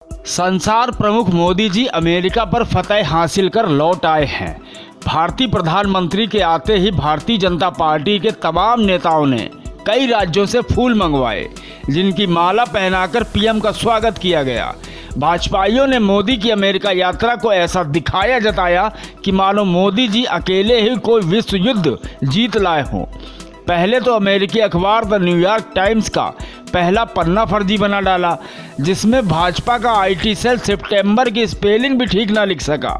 संसार प्रमुख मोदी जी अमेरिका पर फतह हासिल कर लौट आए हैं। भारतीय प्रधानमंत्री के आते ही भारतीय जनता पार्टी के तमाम नेताओं ने कई राज्यों से फूल मंगवाए, जिनकी माला पहनाकर पीएम का स्वागत किया गया। भाजपाइयों ने मोदी की अमेरिका यात्रा को ऐसा दिखाया जताया कि मानो मोदी जी अकेले ही कोई विश्व युद्ध जीत लाए हों। पहले तो अमेरिकी अखबार द न्यूयॉर्क टाइम्स का पहला पन्ना फर्जी बना डाला, जिसमें भाजपा का आईटी सेल सितंबर की स्पेलिंग भी ठीक ना लिख सका।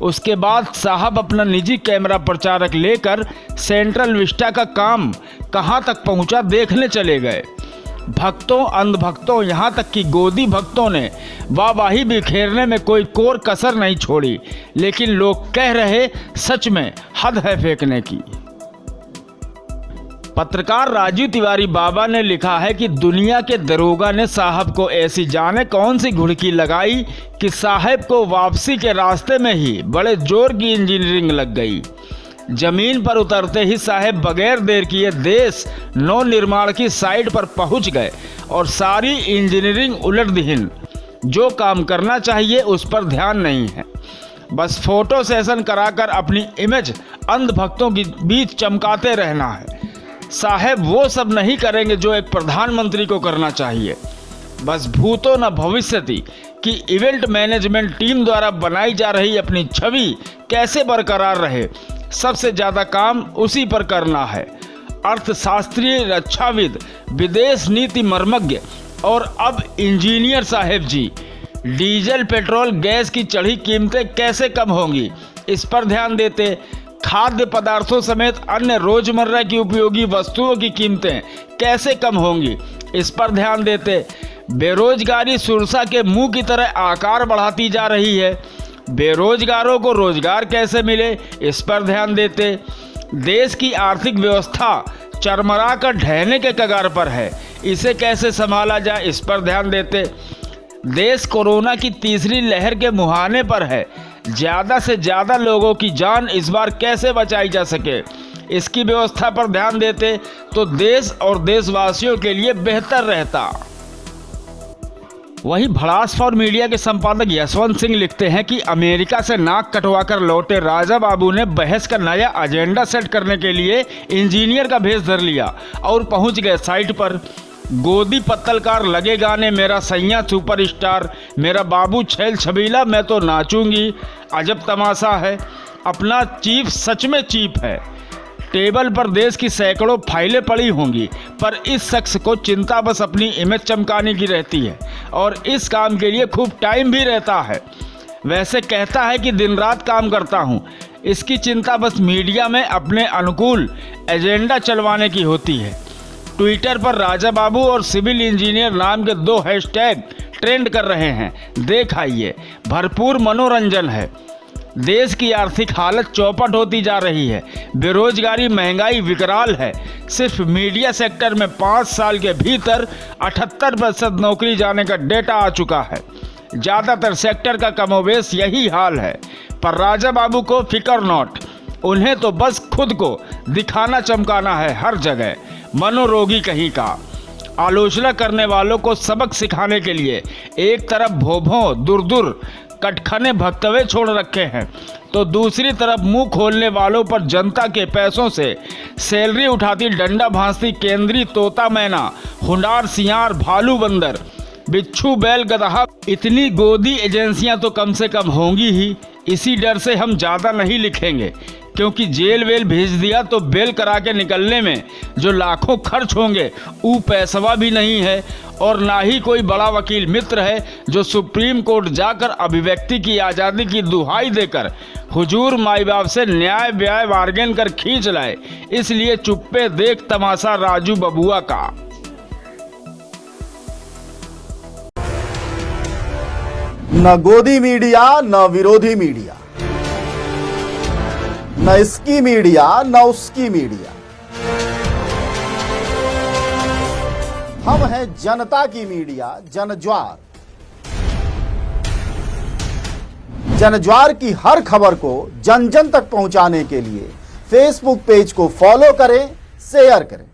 उसके बाद साहब अपना निजी कैमरा प्रचारक लेकर सेंट्रल विस्टा का काम कहां तक पहुंचा देखने चले गए। भक्तों, अंधभक्तों, यहां तक कि गोदी भक्तों ने वाहवाही बिखेरने में कोई कोर कसर नहीं छोड़ी। लेकिन लोग कह रहे, सच में हद है फेंकने की। पत्रकार राजू तिवारी बाबा ने लिखा है कि दुनिया के दरोगा ने साहब को ऐसी जाने कौन सी घुड़की लगाई कि साहब को वापसी के रास्ते में ही बड़े जोर की इंजीनियरिंग लग गई। जमीन पर उतरते ही साहब बगैर देर किए देश नौ निर्माण की साइट पर पहुंच गए और सारी इंजीनियरिंग उलटदिहिन। जो काम करना चाहिए उस पर ध्यान नहीं है, बस फोटो सेशन कराकर अपनी इमेज अंधभक्तों के बीच चमकाते रहना है। साहब वो सब नहीं करेंगे जो एक प्रधानमंत्री को करना चाहिए। बस भूतो न भविष्यति कि इवेंट मैनेजमेंट टीम द्वारा बनाई जा रही अपनी छवि कैसे बरकरार रहे, सबसे ज़्यादा काम उसी पर करना है। अर्थशास्त्री, रक्षाविद, विदेश नीति मर्मज्ञ और अब इंजीनियर साहब जी, डीजल, पेट्रोल, गैस की चढ़ी कीमतें कैसे कम होंगी, इस पर ध्यान देते। खाद्य पदार्थों समेत अन्य रोजमर्रा की उपयोगी वस्तुओं की कीमतें कैसे कम होंगी, इस पर ध्यान देते। बेरोजगारी सुरसा के मुंह की तरह आकार बढ़ाती जा रही है, बेरोजगारों को रोजगार कैसे मिले, इस पर ध्यान देते। देश की आर्थिक व्यवस्था चरमरा कर ढहने के कगार पर है, इसे कैसे संभाला जाए, इस पर ध्यान देते। देश कोरोना की तीसरी लहर के मुहाने पर है, ज़्यादा से ज़्यादा लोगों की जान इस बार कैसे बचाई जा सके, इसकी व्यवस्था पर ध्यान देते तो देश और देशवासियों के लिए बेहतर रहता। वहीं भड़ास फॉर मीडिया के संपादक यशवंत सिंह लिखते हैं कि अमेरिका से नाक कटवाकर लौटे राजा बाबू ने बहस का नया एजेंडा सेट करने के लिए इंजीनियर का भेष धर लिया और पहुंच गए साइट पर। गोदी पत्तलकार लगे गाने, मेरा सैया सुपरस्टार, मेरा बाबू छैल छबीला, मैं तो नाचूंगी, अजब तमाशा है। अपना चीफ सच में चीप है। टेबल पर देश की सैकड़ों फाइलें पड़ी होंगी, पर इस शख्स को चिंता बस अपनी इमेज चमकाने की रहती है और इस काम के लिए खूब टाइम भी रहता है। वैसे कहता है कि दिन रात काम करता हूँ, इसकी चिंता बस मीडिया में अपने अनुकूल एजेंडा चलवाने की होती है। ट्विटर पर राजा बाबू और सिविल इंजीनियर नाम के 2 हैशटैग ट्रेंड कर रहे हैं, देख आइए, भरपूर मनोरंजन है। देश की आर्थिक हालत चौपट होती जा रही है, बेरोजगारी, महंगाई विकराल है। सिर्फ मीडिया सेक्टर में 5 साल के भीतर 78% नौकरी जाने का डेटा आ चुका है। ज़्यादातर सेक्टर का कमोवेश यही हाल है, पर राजा बाबू को फिक्र नॉट, उन्हें तो बस खुद को दिखाना चमकाना है हर जगह। मनोरोगी कहीं का। आलोचना करने वालों को सबक सिखाने के लिए एक तरफ भोभों दूर कटखने भक्तवे छोड़ रखे हैं, तो दूसरी तरफ मुंह खोलने वालों पर जनता के पैसों से सैलरी उठाती डंडा भांजती केंद्रीय तोता मैना, हुंडार सियार, भालू बंदर, बिच्छू बैल गदहा, इतनी गोदी एजेंसियां तो कम से कम होंगी ही। इसी डर से हम ज़्यादा नहीं लिखेंगे, क्योंकि जेल वेल भेज दिया तो बेल करा के निकलने में जो लाखों खर्च होंगे वो पैसवा भी नहीं है, और ना ही कोई बड़ा वकील मित्र है जो सुप्रीम कोर्ट जाकर अभिव्यक्ति की आज़ादी की दुहाई देकर हुजूर माई बाप से न्याय व्याय बार्गेन कर खींच लाए। इसलिए चुप्पे देख तमाशा राजू बबुआ का। न गोदी मीडिया न विरोधी मीडिया, न इसकी मीडिया न उसकी मीडिया, हम हैं जनता की मीडिया जनज्वार। जनज्वार की हर खबर को जन जन तक पहुंचाने के लिए फेसबुक पेज को फॉलो करें, शेयर करें।